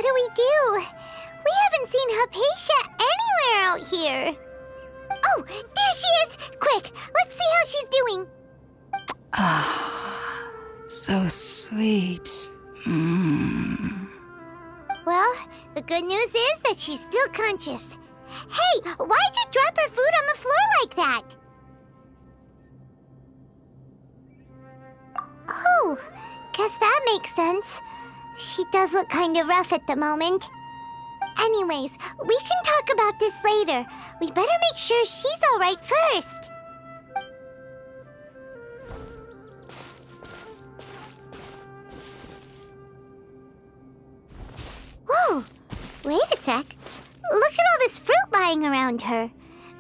do we do? We haven't seen Hypatia anywhere out here. Oh, there she is! Quick, let's see how she's doing. Ah, so sweet. Well, the good news is that she's still conscious. Hey, why'd you drop her food on the floor like that? Oh, guess that makes sense. She does look kind of rough at the moment. Anyways, we can talk about this later. We better make sure she's all right first. Whoa, wait a sec. Look at all this fruit lying around her.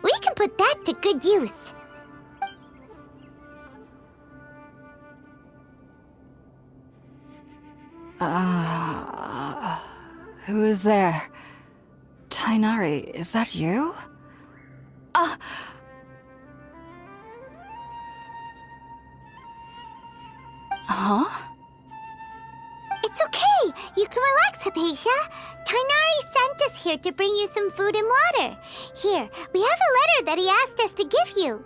We can put that to good use. Who is there? Tainari, is that you? Huh? It's okay. You can relax, Hypatia. Tainari sent us here to bring you some food and water. Here, we have a letter that he asked us to give you.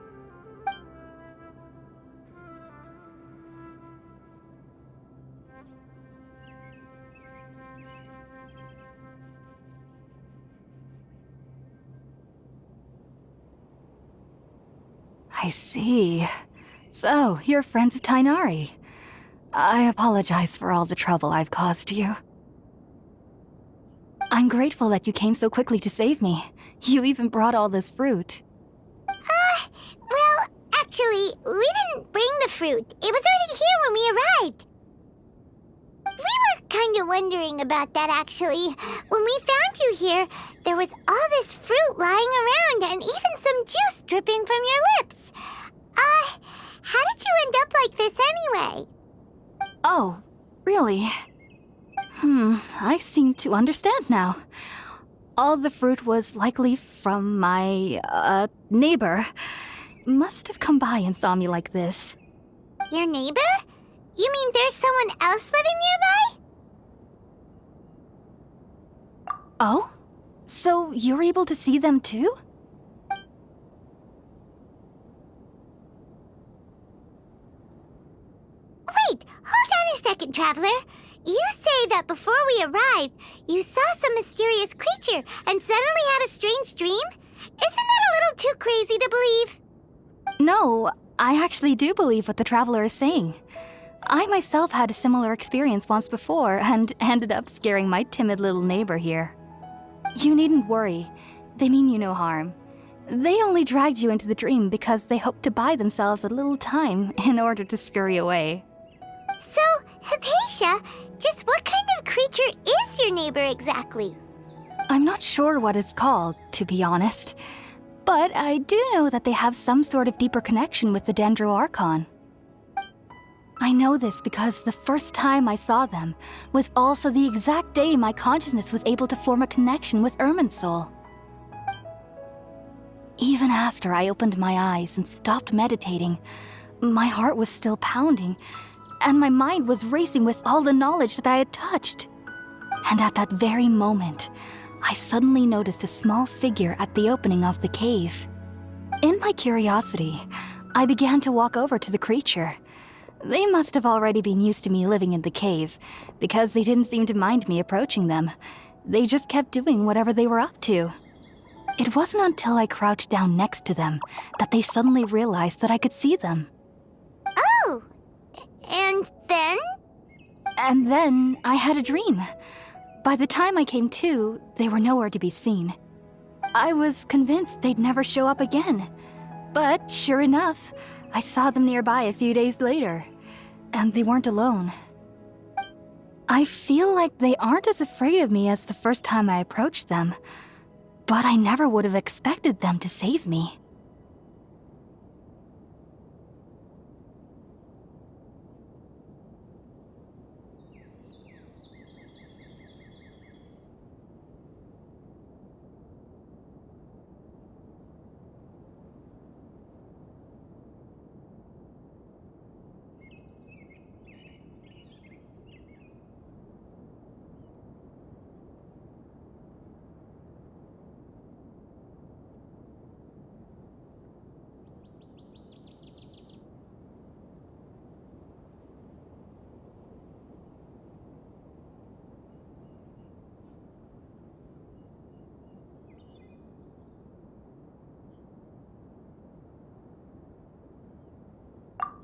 I see. So, you're friends of Tainari. I apologize for all the trouble I've caused you. I'm grateful that you came so quickly to save me. You even brought all this fruit. Well, actually, we didn't bring the fruit. It was already here when we arrived. We were kind of wondering about that, actually. When we found you here, there was all this fruit lying around and even some juice dripping from your lips. How did you end up like this anyway? Oh, really? I seem to understand now. All the fruit was likely from my, neighbor. Must have come by and saw me like this. Your neighbor? You mean there's someone else living nearby? Oh? So you're able to see them too? Wait, hold on a second, Traveler. You say that before we arrived, you saw some mysterious creature and suddenly had a strange dream? Isn't that a little too crazy to believe? No, I actually do believe what the Traveler is saying. I myself had a similar experience once before and ended up scaring my timid little neighbor here. You needn't worry. They mean you no harm. They only dragged you into the dream because they hoped to buy themselves a little time in order to scurry away. So, Hypatia, just what kind of creature is your neighbor exactly? I'm not sure what it's called, to be honest. But I do know that they have some sort of deeper connection with the Dendro Archon. I know this because the first time I saw them was also the exact day my consciousness was able to form a connection with Irminsul. Even after I opened my eyes and stopped meditating, my heart was still pounding, and my mind was racing with all the knowledge that I had touched. And at that very moment, I suddenly noticed a small figure at the opening of the cave. In my curiosity, I began to walk over to the creature. They must have already been used to me living in the cave, because they didn't seem to mind me approaching them. They just kept doing whatever they were up to. It wasn't until I crouched down next to them that they suddenly realized that I could see them. Oh, and then? And then I had a dream. By the time I came to, they were nowhere to be seen. I was convinced they'd never show up again. But sure enough, I saw them nearby a few days later. And they weren't alone. I feel like they aren't as afraid of me as the first time I approached them. But I never would have expected them to save me.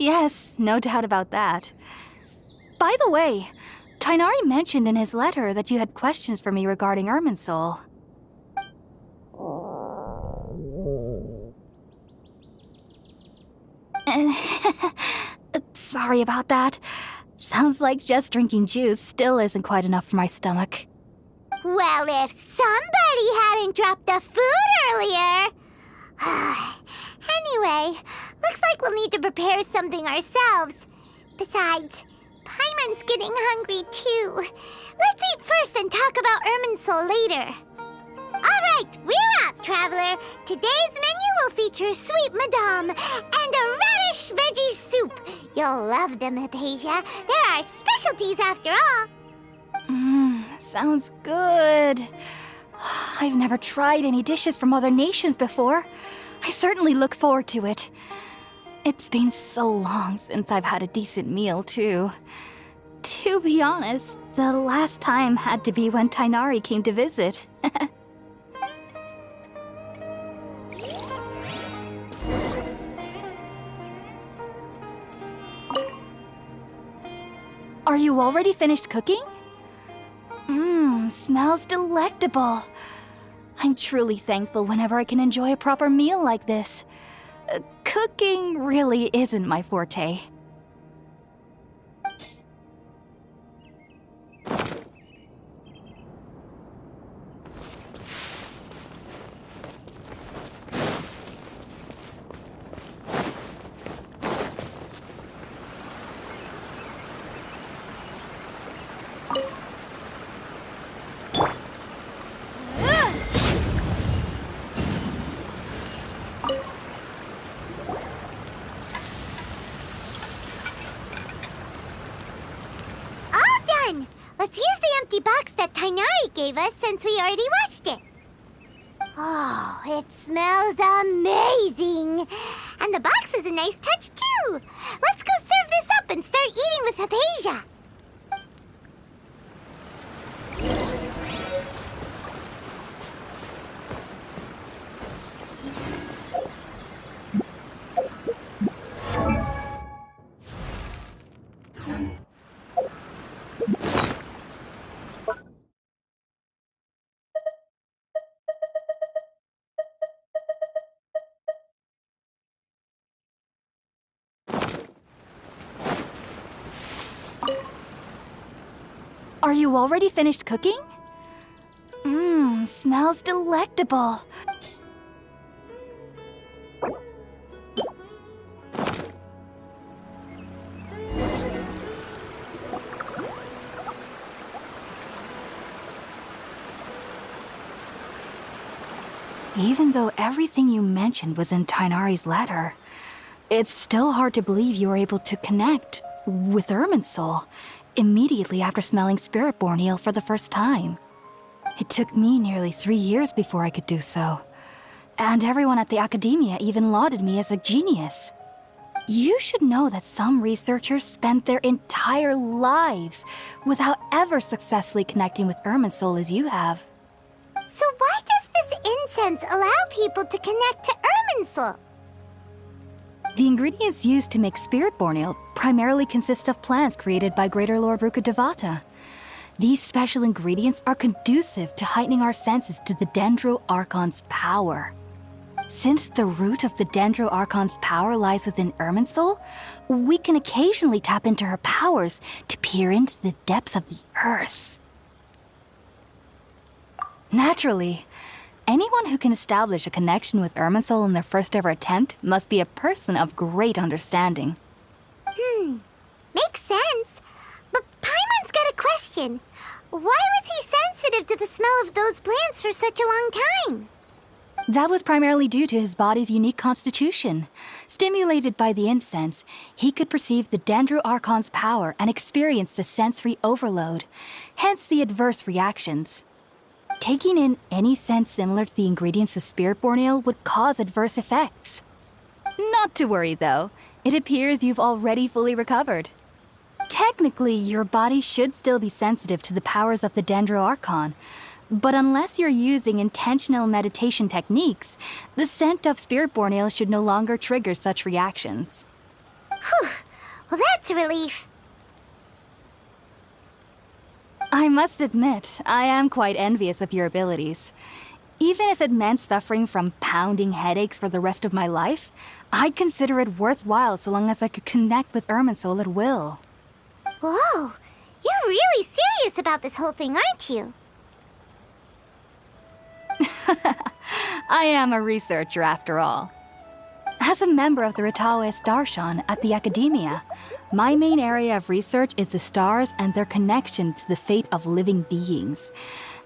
Yes, no doubt about that. By the way, Tainari mentioned in his letter that you had questions for me regarding Irminsul. Sorry about that. Sounds like just drinking juice still isn't quite enough for my stomach. Well, if somebody hadn't dropped the food earlier... Anyway, looks like we'll need to prepare something ourselves. Besides, Paimon's getting hungry too. Let's eat first and talk about Irminsul later. Alright, we're up, traveler. Today's menu will feature sweet madame and a radish veggie soup. You'll love them, Hypatia. They're our specialties after all. Sounds good. I've never tried any dishes from other nations before. I certainly look forward to it. It's been so long since I've had a decent meal, too. To be honest, the last time had to be when Tainari came to visit. Are you already finished cooking? Smells delectable. I'm truly thankful whenever I can enjoy a proper meal like this. Cooking really isn't my forte. Let's use the empty box that Tainari gave us since we already watched it. Oh, it smells amazing. And the box is a nice touch, too. Let's go serve this up and start eating with Hypatia. Are you already finished cooking? Smells delectable. Even though everything you mentioned was in Tainari's letter, it's still hard to believe you were able to connect with Irminsul immediately after smelling Spiritborn eel for the first time. It took me nearly 3 years before I could do so. And everyone at the academia even lauded me as a genius. You should know that some researchers spent their entire lives without ever successfully connecting with Irminsul as you have. So why does this incense allow people to connect to Irminsul? The ingredients used to make Spiritborn eel primarily consist of plants created by Greater Lord Rukkhadevata. These special ingredients are conducive to heightening our senses to the Dendro Archon's power. Since the root of the Dendro Archon's power lies within Irminsul, we can occasionally tap into her powers to peer into the depths of the earth. Naturally, anyone who can establish a connection with Irminsul in their first ever attempt must be a person of great understanding. Makes sense. But Paimon's got a question. Why was he sensitive to the smell of those plants for such a long time? That was primarily due to his body's unique constitution. Stimulated by the incense, he could perceive the Dendro Archon's power and experienced a sensory overload, hence the adverse reactions. Taking in any scent similar to the ingredients of Spiritborn eel would cause adverse effects. Not to worry, though. It appears you've already fully recovered. Technically, your body should still be sensitive to the powers of the Dendro Archon, but unless you're using intentional meditation techniques, the scent of Spiritborn eel should no longer trigger such reactions. Whew. Well, that's a relief. I must admit, I am quite envious of your abilities. Even if it meant suffering from pounding headaches for the rest of my life, I'd consider it worthwhile so long as I could connect with Irminsul at will. Whoa. You're really serious about this whole thing, aren't you? I am a researcher after all. As a member of the Ritaoist Darshan at the Academia, my main area of research is the stars and their connection to the fate of living beings.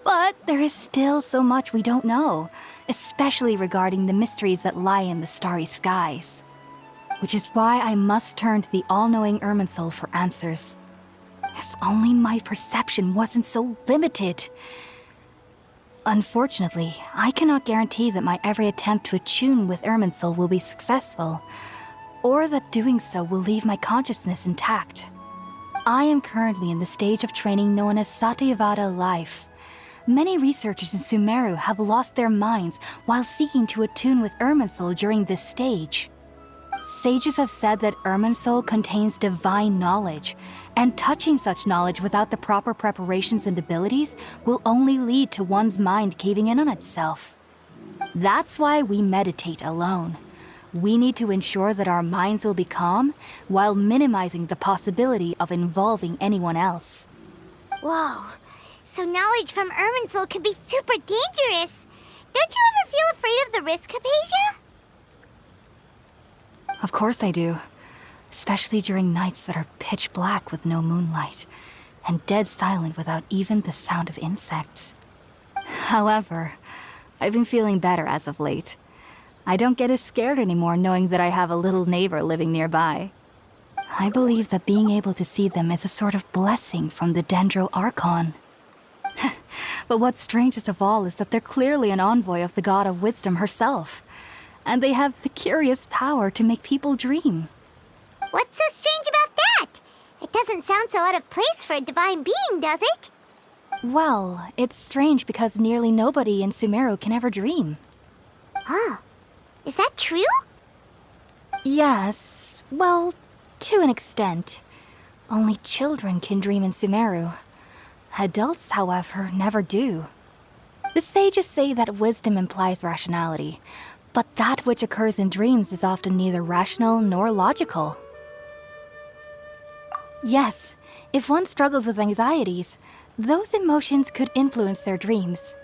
But there is still so much we don't know, especially regarding the mysteries that lie in the starry skies. Which is why I must turn to the all-knowing Irminsul for answers. If only my perception wasn't so limited. Unfortunately, I cannot guarantee that my every attempt to attune with Irminsul will be successful, or that doing so will leave my consciousness intact. I am currently in the stage of training known as Satyavada life. Many researchers in Sumeru have lost their minds while seeking to attune with Irminsul during this stage. Sages have said that Irminsul contains divine knowledge, and touching such knowledge without the proper preparations and abilities will only lead to one's mind caving in on itself. That's why we meditate alone. We need to ensure that our minds will be calm while minimizing the possibility of involving anyone else. Whoa. So knowledge from Irminsul can be super dangerous. Don't you ever feel afraid of the risk, Hypatia? Of course I do. Especially during nights that are pitch black with no moonlight, and dead silent without even the sound of insects. However, I've been feeling better as of late. I don't get as scared anymore knowing that I have a little neighbor living nearby. I believe that being able to see them is a sort of blessing from the Dendro Archon. But what's strangest of all is that they're clearly an envoy of the God of Wisdom herself, and they have the curious power to make people dream. What's so strange about that? It doesn't sound so out of place for a divine being, does it? Well, it's strange because nearly nobody in Sumeru can ever dream. Huh. Is that true? Yes, well, to an extent. Only children can dream in Sumeru. Adults, however, never do. The sages say that wisdom implies rationality, but that which occurs in dreams is often neither rational nor logical. Yes, if one struggles with anxieties, those emotions could influence their dreams.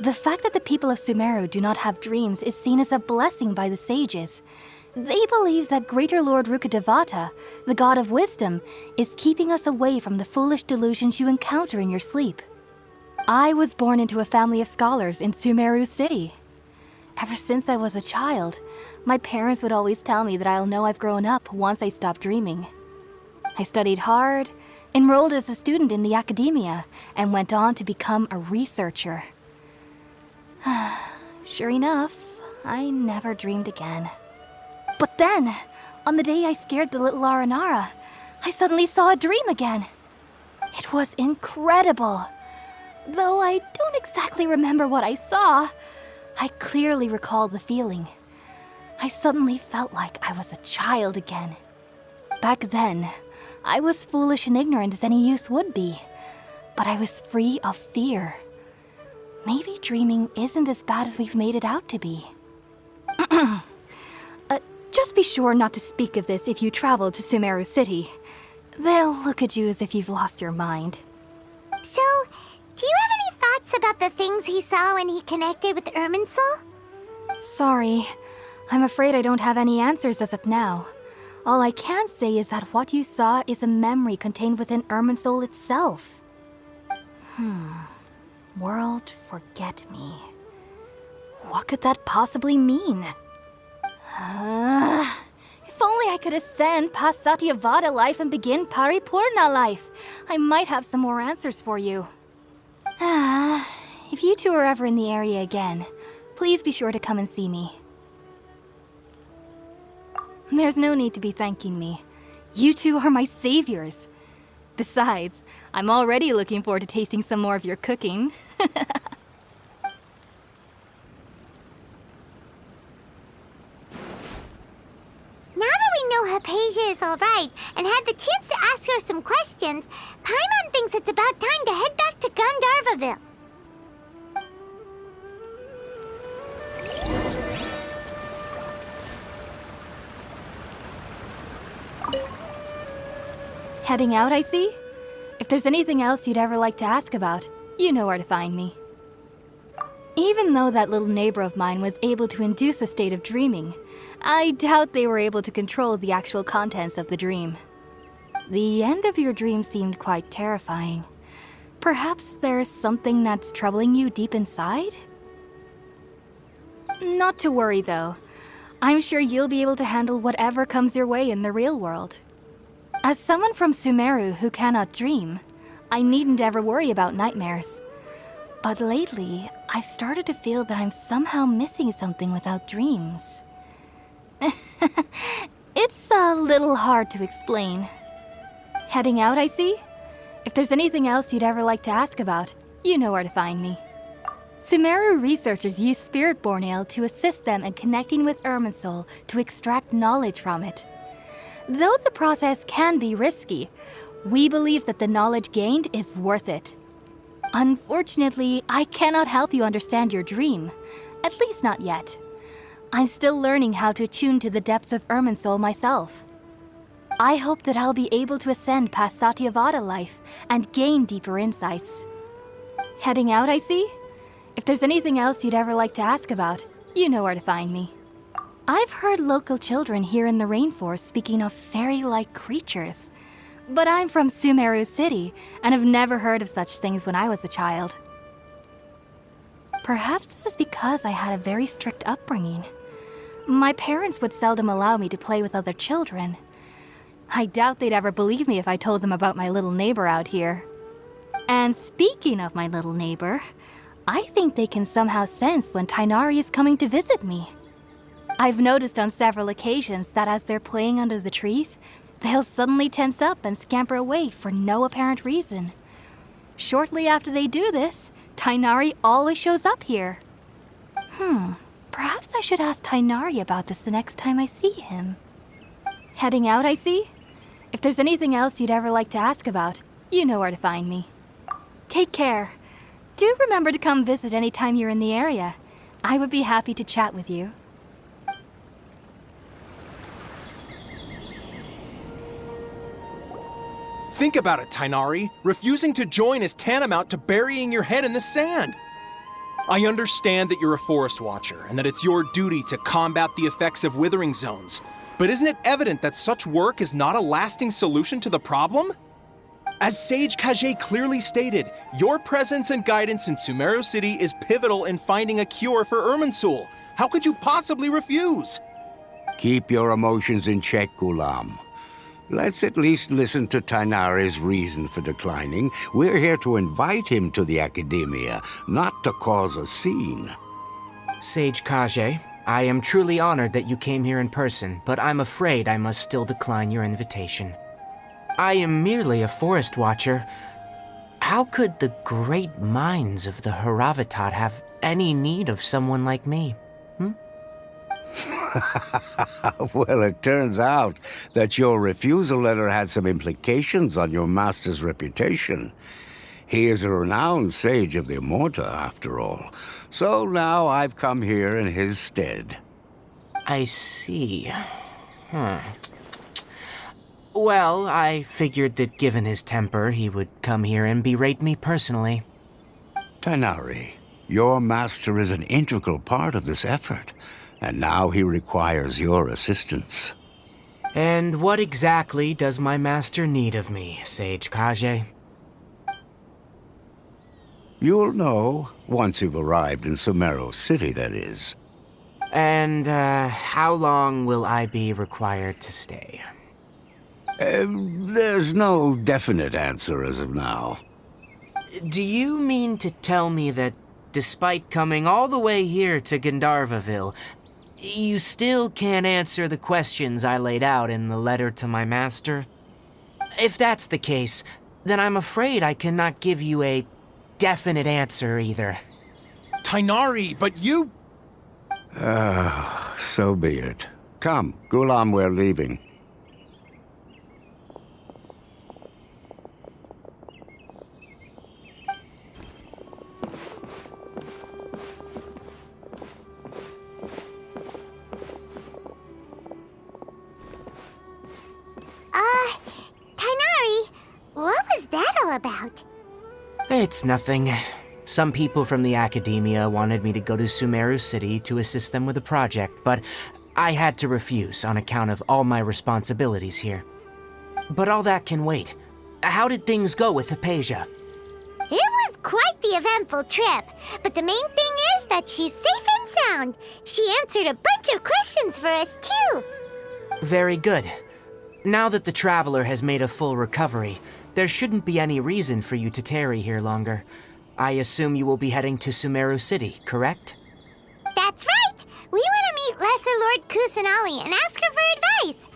The fact that the people of Sumeru do not have dreams is seen as a blessing by the sages. They believe that Greater Lord Rukkhadevata, the god of wisdom, is keeping us away from the foolish delusions you encounter in your sleep. I was born into a family of scholars in Sumeru City. Ever since I was a child, my parents would always tell me that I'll know I've grown up once I stop dreaming. I studied hard, enrolled as a student in the academia, and went on to become a researcher. Sure enough, I never dreamed again. But then, on the day I scared the little Aranara, I suddenly saw a dream again. It was incredible. Though I don't exactly remember what I saw, I clearly recall the feeling. I suddenly felt like I was a child again. Back then, I was foolish and ignorant as any youth would be, but I was free of fear. Maybe dreaming isn't as bad as we've made it out to be. Just be sure not to speak of this if you travel to Sumeru City. They'll look at you as if you've lost your mind. So, do you have any thoughts about the things he saw when he connected with Irminsul? Sorry, I'm afraid I don't have any answers as of now. All I can say is that what you saw is a memory contained within Irminsul itself. World forget me. What could that possibly mean? If only I could ascend past Satyavada life and begin Paripurna life, I might have some more answers for you. If you two are ever in the area again, please be sure to come and see me. There's no need to be thanking me. You two are my saviors. Besides, I'm already looking forward to tasting some more of your cooking. Now that we know Hypatia this all right and had the chance to ask her some questions, Paimon thinks it's about time to head back to Gandharvaville. Heading out, I see? If there's anything else you'd ever like to ask about, you know where to find me. Even though that little neighbor of mine was able to induce a state of dreaming, I doubt they were able to control the actual contents of the dream. The end of your dream seemed quite terrifying. Perhaps there's something that's troubling you deep inside? Not to worry, though. I'm sure you'll be able to handle whatever comes your way in the real world. As someone from Sumeru who cannot dream, I needn't ever worry about nightmares. But lately, I've started to feel that I'm somehow missing something without dreams. It's a little hard to explain. Heading out, I see? If there's anything else you'd ever like to ask about, you know where to find me. Sumeru researchers use Spirit-Born Ale to assist them in connecting with Irminsul to extract knowledge from it. Though the process can be risky, we believe that the knowledge gained is worth it. Unfortunately, I cannot help you understand your dream. At least not yet. I'm still learning how to attune to the depths of Irminsul myself. I hope that I'll be able to ascend past Satyavada life and gain deeper insights. Heading out, I see? If there's anything else you'd ever like to ask about, you know where to find me. I've heard local children here in the rainforest speaking of fairy-like creatures. But I'm from Sumeru City, and have never heard of such things when I was a child. Perhaps this is because I had a very strict upbringing. My parents would seldom allow me to play with other children. I doubt they'd ever believe me if I told them about my little neighbor out here. And speaking of my little neighbor, I think they can somehow sense when Tighnari is coming to visit me. I've noticed on several occasions that as they're playing under the trees, they'll suddenly tense up and scamper away for no apparent reason. Shortly after they do this, Tighnari always shows up here. Perhaps I should ask Tighnari about this the next time I see him. Heading out, I see? If there's anything else you'd ever like to ask about, you know where to find me. Take care. Do remember to come visit anytime you're in the area. I would be happy to chat with you. Think about it, Tighnari. Refusing to join is tantamount to burying your head in the sand. I understand that you're a forest watcher and that it's your duty to combat the effects of withering zones. But isn't it evident that such work is not a lasting solution to the problem? As Sage Kage clearly stated, your presence and guidance in Sumeru City is pivotal in finding a cure for Irminsul. How could you possibly refuse? Keep your emotions in check, Ghulam. Let's at least listen to Tighnari's reason for declining. We're here to invite him to the Academia, not to cause a scene. Sage Kage, I am truly honored that you came here in person, but I'm afraid I must still decline your invitation. I am merely a forest watcher. How could the great minds of the Haravatat have any need of someone like me? Well, it turns out that your refusal letter had some implications on your master's reputation. He is a renowned sage of the Immorta, after all. So now I've come here in his stead. I see. Well, I figured that given his temper, he would come here and berate me personally. Tighnari, your master is an integral part of this effort, and now he requires your assistance. And what exactly does my master need of me, Sage Kage? You'll know once you've arrived in Sumeru City, that is. And, how long will I be required to stay? There's no definite answer as of now. Do you mean to tell me that, despite coming all the way here to Gandharvaville, you still can't answer the questions I laid out in the letter to my master? If that's the case, then I'm afraid I cannot give you a definite answer either. Tighnari, but you... So be it. Come, Ghulam, we're leaving. about? It's nothing. Some people from the academia wanted me to go to Sumeru City to assist them with a project, but I had to refuse on account of all my responsibilities here. But all that can wait. How did things go with Hypatia? It was quite the eventful trip, but the main thing is that she's safe and sound. She answered a bunch of questions for us, too. Very good. Now that the traveler has made a full recovery, there shouldn't be any reason for you to tarry here longer. I assume you will be heading to Sumeru City, correct? That's right. We want to meet Lesser Lord Kusanali and ask her for advice.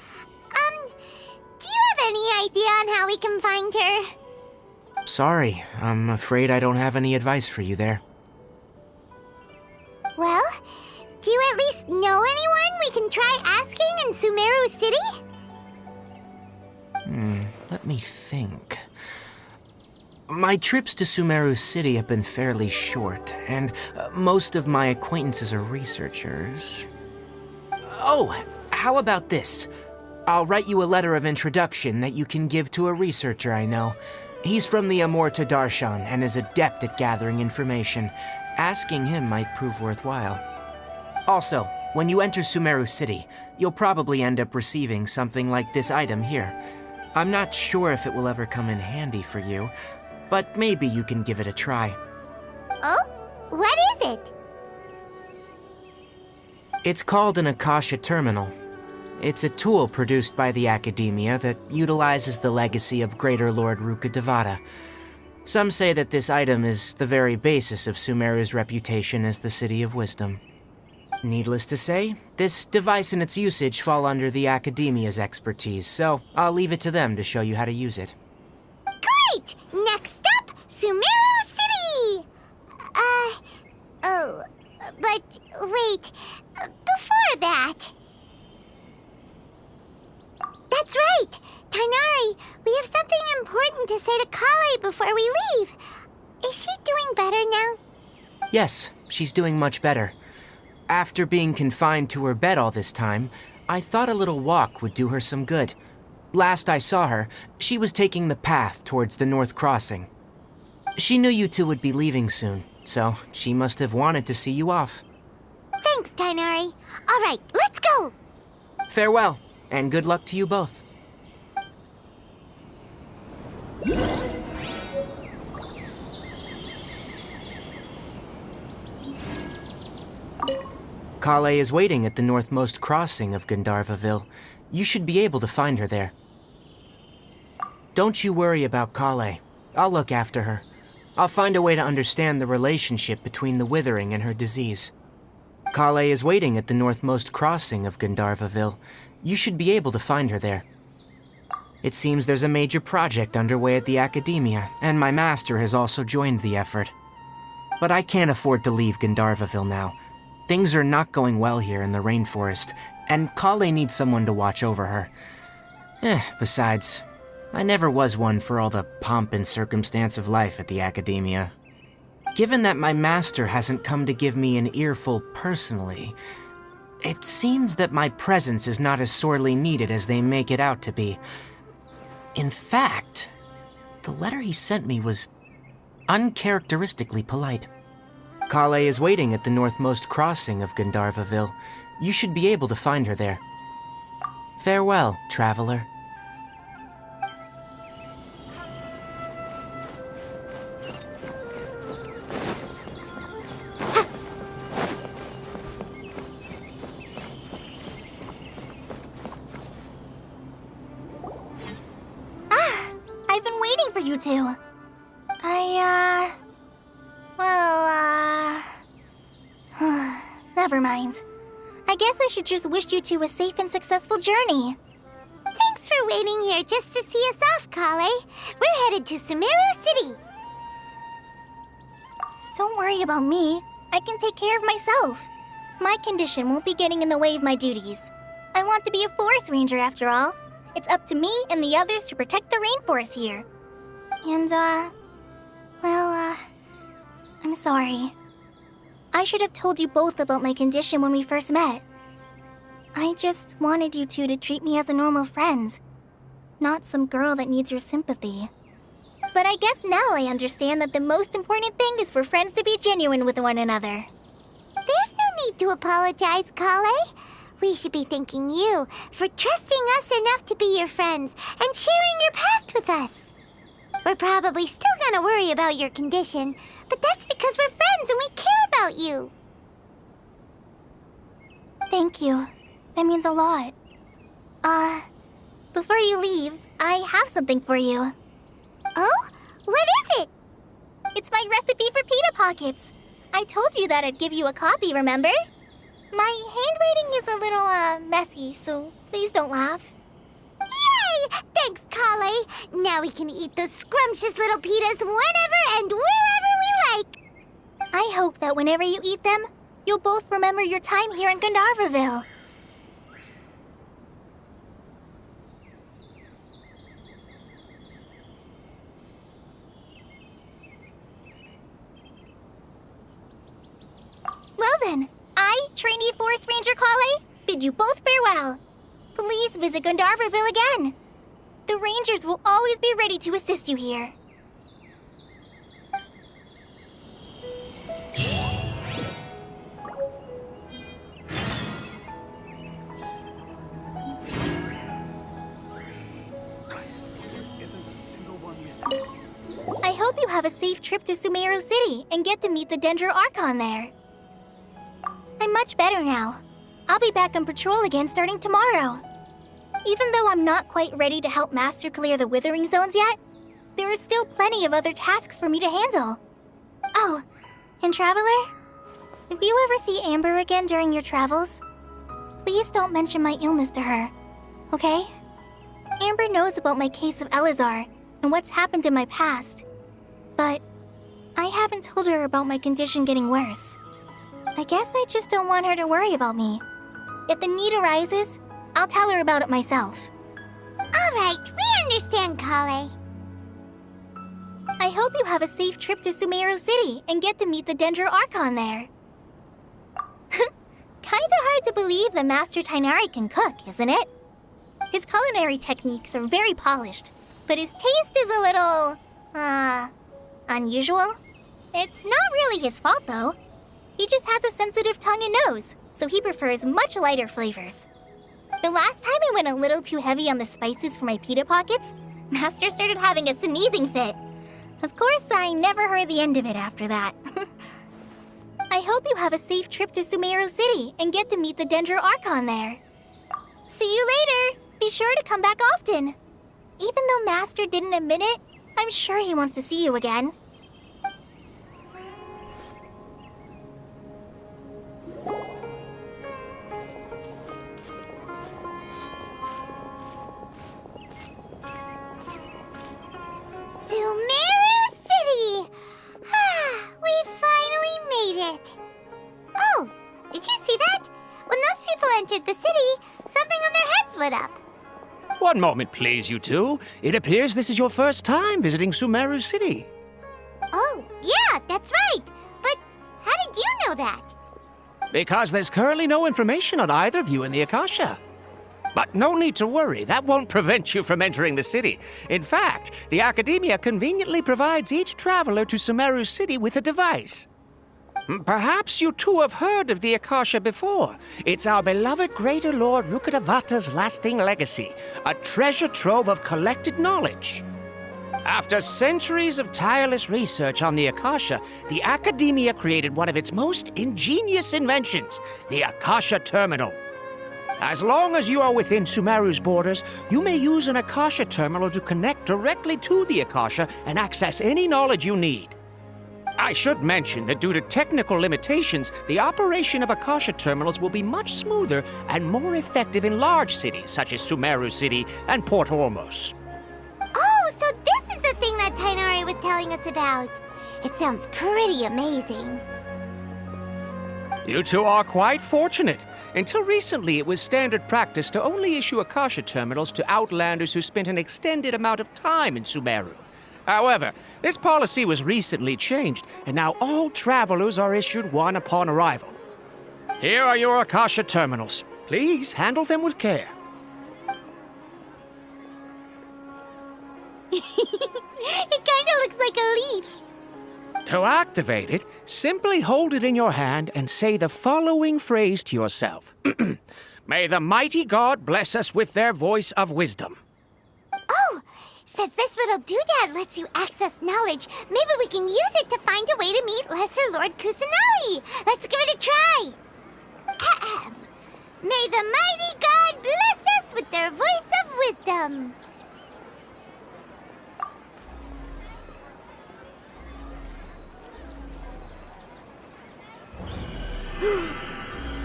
Do you have any idea on how we can find her? Sorry, I'm afraid I don't have any advice for you there. Well, do you at least know anyone we can try asking in Sumeru City? Let me think. My trips to Sumeru City have been fairly short, and most of my acquaintances are researchers. Oh, how about this? I'll write you a letter of introduction that you can give to a researcher I know. He's from the Amorta Darshan and is adept at gathering information. Asking him might prove worthwhile. Also, when you enter Sumeru City, you'll probably end up receiving something like this item here. I'm not sure if it will ever come in handy for you, but maybe you can give it a try. Oh? What is it? It's called an Akasha Terminal. It's a tool produced by the Academia that utilizes the legacy of Greater Lord Rukkhadevata. Some say that this item is the very basis of Sumeru's reputation as the City of Wisdom. Needless to say, this device and its usage fall under the Academia's expertise, so I'll leave it to them to show you how to use it. Great! Next up, Sumeru City! But wait, before that... That's right! Tainari, we have something important to say to Kale before we leave. Is she doing better now? Yes, she's doing much better. After being confined to her bed all this time, I thought a little walk would do her some good. Last I saw her, she was taking the path towards the North Crossing. She knew you two would be leaving soon, so she must have wanted to see you off. Thanks, Tainari. All right, let's go! Farewell, and good luck to you both. Kale is waiting at the northmost crossing of Gandharva. You should be able to find her there. Don't you worry about Kale. I'll look after her. I'll find a way to understand the relationship between the withering and her disease. Kale is waiting at the northmost crossing of Gandharva. You should be able to find her there. It seems there's a major project underway at the Academia, and my master has also joined the effort. But I can't afford to leave Gandharva now. Things are not going well here in the rainforest, and Kale needs someone to watch over her. Besides, I never was one for all the pomp and circumstance of life at the Academia. Given that my master hasn't come to give me an earful personally, it seems that my presence is not as sorely needed as they make it out to be. In fact, the letter he sent me was uncharacteristically polite. Kale is waiting at the northmost crossing of Gandharva. You should be able to find her there. Farewell, traveler. I've been waiting for you two. Never mind. I guess I should just wish you two a safe and successful journey. Thanks for waiting here just to see us off, Kale. We're headed to Sumeru City. Don't worry about me. I can take care of myself. My condition won't be getting in the way of my duties. I want to be a forest ranger after all. It's up to me and the others to protect the rainforest here. And, I'm sorry. I should have told you both about my condition when we first met. I just wanted you two to treat me as a normal friend, not some girl that needs your sympathy. But I guess now I understand that the most important thing is for friends to be genuine with one another. There's no need to apologize, Kale. We should be thanking you for trusting us enough to be your friends and sharing your past with us. We're probably still gonna worry about your condition, but that's because we're friends and we care about you. Thank you. That means a lot. Before you leave, I have something for you. Oh? What is it? It's my recipe for pita pockets. I told you that I'd give you a copy, remember? My handwriting is a little, messy, so please don't laugh. Yay! Thanks, Kale. Now we can eat those scrumptious little pitas whenever and wherever we like. I hope that whenever you eat them, you'll both remember your time here in Gandharvaville. Well then, I, trainee Forest Ranger Kale, bid you both farewell. Please visit Gandharvaville again. The Rangers will always be ready to assist you here. I hope you have a safe trip to Sumeru City and get to meet the Dendro Archon there. I'm much better now. I'll be back on patrol again starting tomorrow. Even though I'm not quite ready to help Master clear the Withering Zones yet, there are still plenty of other tasks for me to handle. Oh, and Traveler, if you ever see Amber again during your travels, please don't mention my illness to her, okay? Amber knows about my case of Elazar and what's happened in my past, but I haven't told her about my condition getting worse. I guess I just don't want her to worry about me. If the need arises, I'll tell her about it myself. All right, we understand, Kale. I hope you have a safe trip to Sumeru City and get to meet the Dendro Archon there. Kinda hard to believe that Master Tighnari can cook, isn't it? His culinary techniques are very polished, but his taste is a little, unusual. It's not really his fault, though. He just has a sensitive tongue and nose, so he prefers much lighter flavors. The last time I went a little too heavy on the spices for my pita pockets, Master started having a sneezing fit. Of course, I never heard the end of it after that. I hope you have a safe trip to Sumeru City and get to meet the Dendro Archon there. See you later! Be sure to come back often. Even though Master didn't admit it, I'm sure he wants to see you again. Sumeru City! We finally made it. Oh, did you see that? When those people entered the city, something on their heads lit up. One moment, please, you two. It appears this is your first time visiting Sumeru City. Oh, yeah, that's right. But how did you know that? Because there's currently no information on either of you in the Akasha. But no need to worry, that won't prevent you from entering the city. In fact, the Academia conveniently provides each traveler to Sumeru City with a device. Perhaps you two have heard of the Akasha before. It's our beloved Greater Lord Rukkhadevata's lasting legacy, a treasure trove of collected knowledge. After centuries of tireless research on the Akasha, the Academia created one of its most ingenious inventions, the Akasha Terminal. As long as you are within Sumeru's borders, you may use an Akasha terminal to connect directly to the Akasha and access any knowledge you need. I should mention that due to technical limitations, the operation of Akasha terminals will be much smoother and more effective in large cities such as Sumeru City and Port Ormos. Oh, so this is the thing that Tighnari was telling us about. It sounds pretty amazing. You two are quite fortunate. Until recently, it was standard practice to only issue Akasha terminals to outlanders who spent an extended amount of time in Sumeru. However, this policy was recently changed, and now all travelers are issued one upon arrival. Here are your Akasha terminals. Please handle them with care. It kinda To activate it, simply hold it in your hand and say the following phrase to yourself. May the mighty God bless us with their voice of wisdom. Oh, since this little doodad lets you access knowledge, maybe we can use it to find a way to meet Lesser Lord Kusanali. Let's give it a try. Ahem. May the mighty God bless us with their voice of wisdom.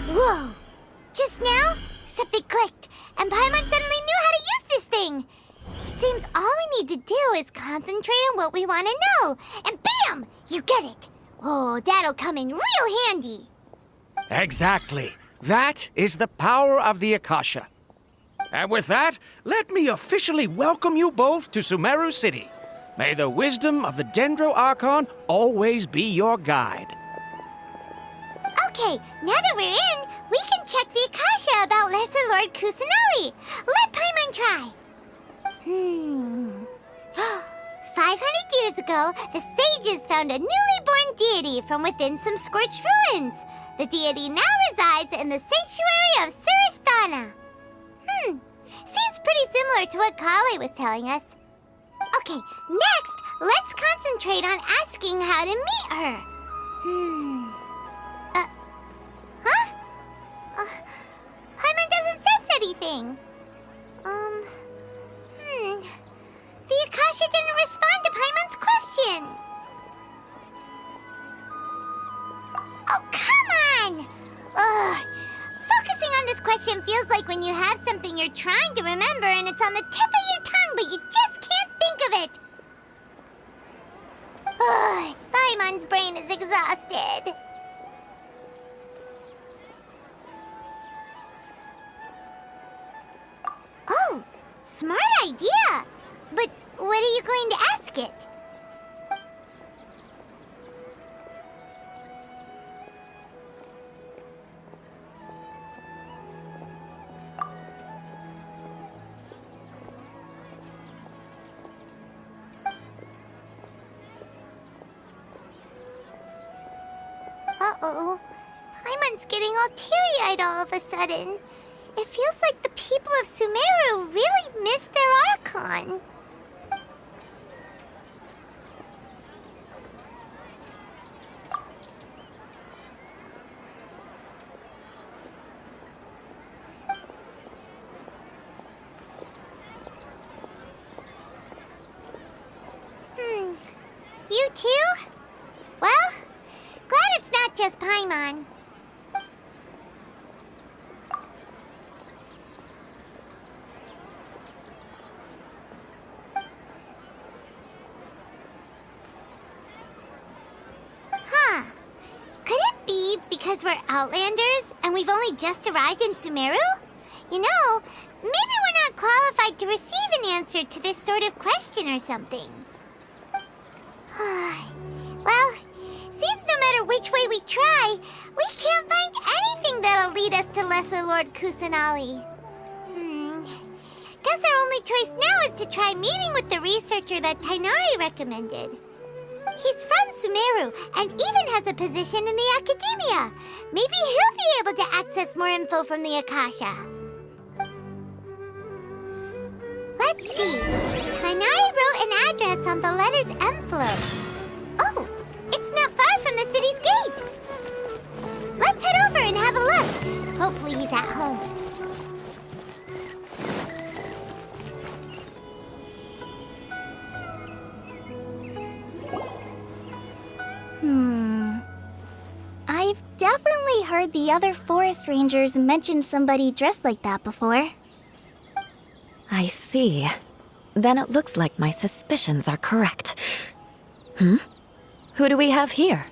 Whoa! Just now, something clicked, and Paimon suddenly knew how to use this thing. It seems all we need to do is concentrate on what we want to know, and bam! You get it. Oh, that'll come in real handy. Exactly. That is the power of the Akasha. And with that, let me officially welcome you both to Sumeru City. May the wisdom of the Dendro Archon always be your guide. Okay, now that we're in, we can check the Akasha about Lesser Lord Kusanali. Let Paimon try. 500 years ago, the sages found a newly born deity from within some scorched ruins. The deity now resides in the sanctuary of Suristana. Seems pretty similar to what Kale was telling us. Okay, next, let's concentrate on asking how to meet her. Paimon doesn't sense anything. The Akasha didn't respond to Paimon's question. Oh, come on! Ugh. Focusing on this question feels like when you have something you're trying to remember and it's on the tip of your tongue, but you just can't think of it. Ugh. Paimon's brain is exhausted. Oh, smart idea! But what are you going to ask it? Uh-oh. Paimon's getting all teary-eyed all of a sudden. It feels like the people of Sumeru really missed their Archon. You too? Well, glad it's not just Paimon. Could it be because we're Outlanders and we've only just arrived in Sumeru? You know, maybe we're not qualified to receive an answer to this sort of question or something. Well, seems no matter which way we try, we can't find anything that'll lead us to Lesser Lord Kusanali. Guess our only choice now is to try meeting with the researcher that Tainari recommended. He's from Sumeru and even has a position in the Academia. Maybe he'll be able to access more info from the Akasha. Let's see. Tainari wrote an address on the letter's envelope. Oh, it's not far from the city's gate. Let's head over and have a look. Hopefully he's at home. I've definitely heard the other forest rangers mention somebody dressed like that before. I see. Then it looks like my suspicions are correct. Who do we have here?